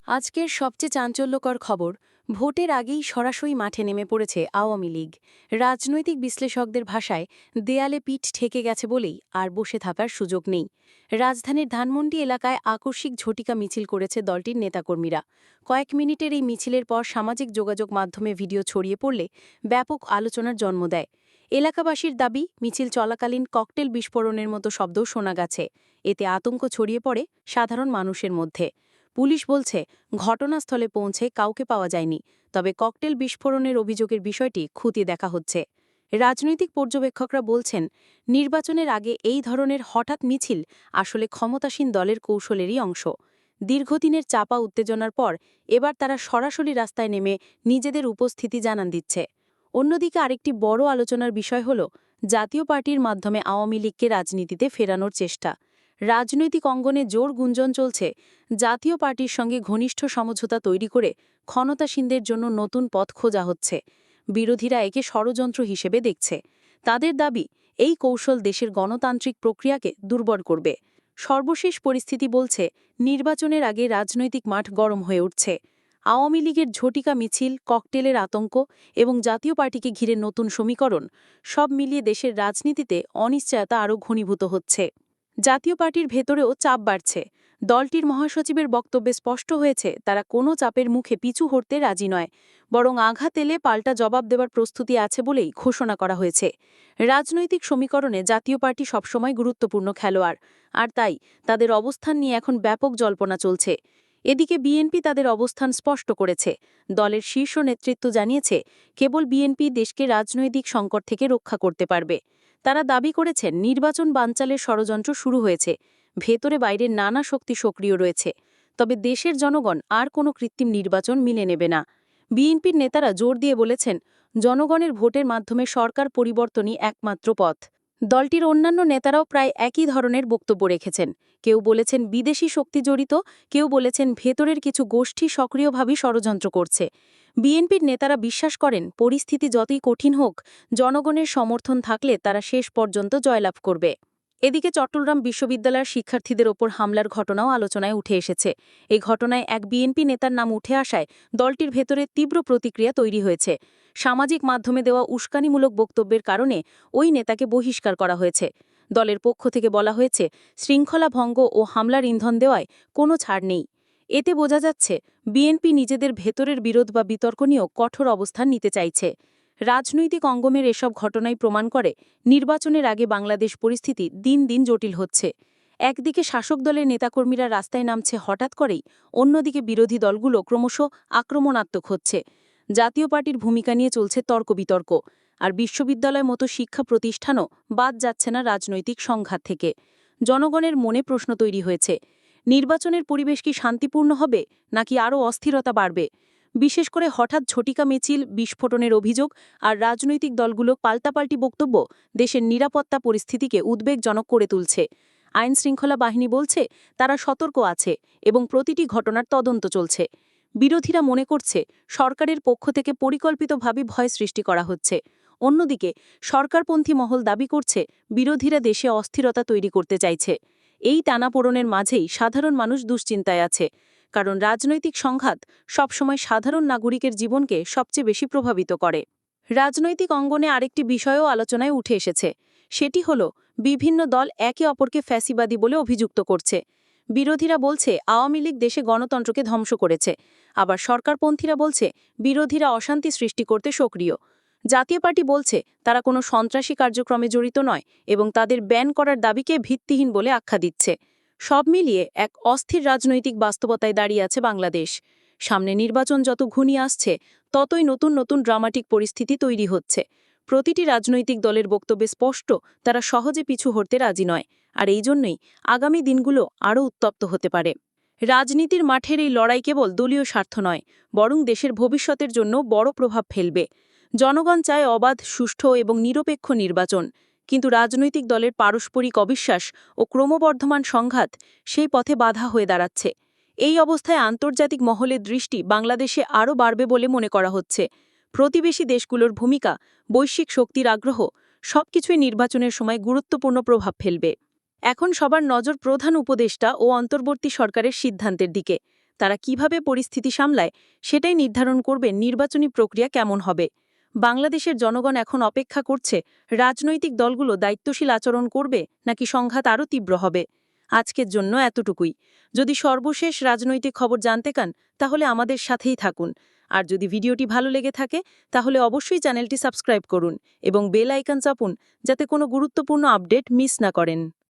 আজকের সবচেয়ে চাঞ্চল্যকর খবর, ভোটের আগেই সরাসরি মাঠে নেমে পড়েছে আওয়ামী লীগ। রাজনৈতিক বিশ্লেষকদের ভাষায় দেয়ালে পিঠ ঠেকে গেছে বলেই আর বসে থাকার সুযোগ নেই। রাজধানীর ধানমন্ডি এলাকায় আকস্মিক ঝটিকা মিছিল করেছে দলটির নেতাকর্মীরা। কয়েক মিনিটের এই মিছিলের পর সামাজিক যোগাযোগ মাধ্যমে ভিডিও ছড়িয়ে পড়লে ব্যাপক আলোচনার জন্ম দেয়। এলাকাবাসীর দাবি, মিছিল চলাকালীন ককটেল বিস্ফোরণের মতো শব্দও শোনা গেছে। এতে আতঙ্ক ছড়িয়ে পড়ে সাধারণ মানুষের মধ্যে। পুলিশ বলছে, ঘটনাস্থলে পৌঁছে কাউকে পাওয়া যায়নি, তবে ককটেল বিস্ফোরণের অভিযোগের বিষয়টি খতিয়ে দেখা হচ্ছে। রাজনৈতিক পর্যবেক্ষকরা বলছেন, নির্বাচনের আগে এই ধরনের হঠাৎ মিছিল আসলে ক্ষমতাসীন দলের কৌশলেরই অংশ। দীর্ঘদিনের চাপা উত্তেজনার পর এবার তারা সরাসরি রাস্তায় নেমে নিজেদের উপস্থিতি জানান দিচ্ছে। অন্যদিকে আরেকটি বড় আলোচনার বিষয় হল জাতীয় পার্টির মাধ্যমে আওয়ামী লীগকে রাজনীতিতে ফেরানোর চেষ্টা। রাজনৈতিক অঙ্গনে জোর গুঞ্জন চলছে, জাতীয় পার্টির সঙ্গে ঘনিষ্ঠ সমঝোতা তৈরি করে ক্ষমতাসীনদের জন্য নতুন পথ খোঁজা হচ্ছে। বিরোধীরা একে ষড়যন্ত্র হিসেবে দেখছে। তাদের দাবি, এই কৌশল দেশের গণতান্ত্রিক প্রক্রিয়াকে দুর্বল করবে। সর্বশেষ পরিস্থিতি বলছে, নির্বাচনের আগে রাজনৈতিক মাঠ গরম হয়ে উঠছে। আওয়ামী লীগের ঝটিকা মিছিল, ককটেলের আতঙ্ক এবং জাতীয় পার্টিকে ঘিরে নতুন সমীকরণ, সব মিলিয়ে দেশের রাজনীতিতে অনিশ্চয়তা আরও ঘনীভূত হচ্ছে। জাতীয় পার্টির ভেতরেও চাপ বাড়ছে। দলটির মহাসচিবের বক্তব্যে স্পষ্ট হয়েছে, তারা কোনো চাপের মুখে পিছু হটতে রাজি নয়, বরং আঘাত এলে পাল্টা জবাব দেওয়ার প্রস্তুতি আছে বলেই ঘোষণা করা হয়েছে। রাজনৈতিক সমীকরণে জাতীয় পার্টি সবসময় গুরুত্বপূর্ণ খেলোয়াড়, আর তাই তাদের অবস্থান নিয়ে এখন ব্যাপক জল্পনা চলছে। এদিকে বিএনপি তাদের অবস্থান স্পষ্ট করেছে। দলের শীর্ষ নেতৃত্ব জানিয়েছে, কেবল বিএনপি দেশকে রাজনৈতিক সংকট থেকে রক্ষা করতে পারবে। তারা দাবি করেছেন, নির্বাচন বানচালের ষড়যন্ত্র শুরু হয়েছে, ভেতরে বাইরে নানা শক্তি সক্রিয় রয়েছে। তবে দেশের জনগণ আর কোনো কৃত্রিম নির্বাচন মিলে নেবে না। বিএনপির নেতারা জোর দিয়ে বলেছেন, জনগণের ভোটের মাধ্যমে সরকার পরিবর্তনই একমাত্র পথ। দলটির অন্যান্য নেতারাও প্রায় একই ধরনের বক্তব্য রেখেছেন। কেউ বলেছেন বিদেশি শক্তি জড়িত, কেউ বলেছেন ভেতরের কিছু গোষ্ঠী সক্রিয়ভাবে ষড়যন্ত্র করছে। বিএনপির নেতারা বিশ্বাস করেন, পরিস্থিতি যতই কঠিন হোক, জনগণের সমর্থন থাকলে তারা শেষ পর্যন্ত জয়লাভ করবে। এদিকে চট্টগ্রাম বিশ্ববিদ্যালয়ের শিক্ষার্থীদের ওপর হামলার ঘটনাও আলোচনায় উঠে এসেছে। এই ঘটনায় এক বিএনপি নেতার নাম উঠে আসায় দলটির ভেতরে তীব্র প্রতিক্রিয়া তৈরি হয়েছে। সামাজিক মাধ্যমে দেওয়া উস্কানিমূলক বক্তব্যের কারণে ওই নেতাকে বহিষ্কার করা হয়েছে। দলের পক্ষ থেকে বলা হয়েছে, শৃঙ্খলা ভঙ্গ ও হামলার ইন্ধন দেওয়ায় কোনো ছাড় নেই। এতে বোঝা যাচ্ছে, বিএনপি নিজেদের ভেতরের বিরোধ বা বিতর্ক নিয়েও কঠোর অবস্থান নিতে চাইছে। রাজনৈতিক অঙ্গনের এসব ঘটনাই প্রমাণ করে, নির্বাচনের আগে বাংলাদেশ পরিস্থিতি দিন দিন জটিল হচ্ছে। একদিকে শাসক দলের নেতাকর্মীরা রাস্তায় নামছে হঠাৎ করেই, অন্যদিকে বিরোধী দলগুলো ক্রমশ আক্রমণাত্মক হচ্ছে। জাতীয় পার্টির ভূমিকা নিয়ে চলছে তর্ক বিতর্ক, আর বিশ্ববিদ্যালয় মতো শিক্ষা প্রতিষ্ঠানও বাদ যাচ্ছে না রাজনৈতিক সংঘাত থেকে। জনগণের মনে প্রশ্ন তৈরি হয়েছে, নির্বাচনের পরিবেশ কি শান্তিপূর্ণ হবে, নাকি আরও অস্থিরতা বাড়বে? বিশেষ করে হঠাৎ ঝটিকা মিছিল, বিস্ফোরণের অভিযোগ আর রাজনৈতিক দলগুলো পাল্টাপাল্টি বক্তব্য দেশের নিরাপত্তা পরিস্থিতিকে উদ্বেগজনক করে তুলছে। আইনশৃঙ্খলা বাহিনী বলছে, তারা সতর্ক আছে এবং প্রতিটি ঘটনার তদন্ত চলছে। বিরোধীরা মনে করছে, সরকারের পক্ষ থেকে পরিকল্পিতভাবে ভয় সৃষ্টি করা হচ্ছে। অন্যদিকে সরকারপন্থী মহল দাবি করছে, বিরোধীরা দেশে অস্থিরতা তৈরি করতে চাইছে। এই টানাপোড়েনের মাঝেই সাধারণ মানুষ দুশ্চিন্তায় আছে, কারণ রাজনৈতিক সংঘাত সবসময় সাধারণ নাগরিকের জীবনকে সবচেয়ে বেশি প্রভাবিত করে। রাজনৈতিক অঙ্গনে আরেকটি বিষয়ও আলোচনায় উঠে এসেছে। সেটি হল, বিভিন্ন দল একে অপরকে ফ্যাসিবাদী বলে অভিযুক্ত করছে। বিরোধীরা বলছে, আওয়ামী লীগ দেশে গণতন্ত্রকে ধ্বংস করেছে। আবার সরকারপন্থীরা বলছে, বিরোধীরা অশান্তি সৃষ্টি করতে সক্রিয়। জাতীয় পার্টি বলছে, তারা কোনো সন্ত্রাসী কার্যক্রমে জড়িত নয় এবং তাদের ব্যান করার দাবিকে ভিত্তিহীন বলে আখ্যা দিচ্ছে। সব মিলিয়ে এক অস্থির রাজনৈতিক বাস্তবতায় দাঁড়িয়ে আছে বাংলাদেশ। সামনে নির্বাচন যত ঘনিয়ে আসছে, ততই নতুন নতুন ড্রামাটিক পরিস্থিতি তৈরি হচ্ছে। প্রতিটি রাজনৈতিক দলের বক্তব্যে স্পষ্ট, তারা সহজে পিছু হটতে রাজি নয়, আর এই জন্যই আগামী দিনগুলো আরও উত্তপ্ত হতে পারে। রাজনীতির মাঠের এই লড়াই কেবল দলীয় স্বার্থ নয়, বরং দেশের ভবিষ্যতের জন্য বড় প্রভাব ফেলবে। জনগণ চায় অবাধ, সুষ্ঠু এবং নিরপেক্ষ নির্বাচন, কিন্তু রাজনৈতিক দলের পারস্পরিক অবিশ্বাস ও ক্রমবর্ধমান সংঘাত সেই পথে বাধা হয়ে দাঁড়াচ্ছে। এই অবস্থায় আন্তর্জাতিক মহলের দৃষ্টি বাংলাদেশে আরও বাড়বে বলে মনে করা হচ্ছে। প্রতিবেশী দেশগুলোর ভূমিকা, বৈশ্বিক শক্তির আগ্রহ, সবকিছুই নির্বাচনের সময় গুরুত্বপূর্ণ প্রভাব ফেলবে। এখন সবার নজর প্রধান উপদেষ্টা ও অন্তর্বর্তী সরকারের সিদ্ধান্তের দিকে। তারা কিভাবে পরিস্থিতি সামলায় সেটাই নির্ধারণ করবে নির্বাচনী প্রক্রিয়া কেমন হবে। বাংলাদেশের জনগণ এখন অপেক্ষা করছে রাজনৈতিক দলগুলো দায়িত্বশীল আচরণ করবে নাকি সংঘাত আরও তীব্র হবে। আজকের জন্য এতটুকুই। যদি সর্বশেষ রাজনৈতিক খবর জানতে চান তাহলে আমাদের সাথেই থাকুন। আর যদি ভিডিওটি ভালো লেগে থাকে তাহলে অবশ্যই চ্যানেলটি সাবস্ক্রাইব করুন এবং বেল আইকন চাপুন যাতে কোনো গুরুত্বপূর্ণ আপডেট মিস না করেন।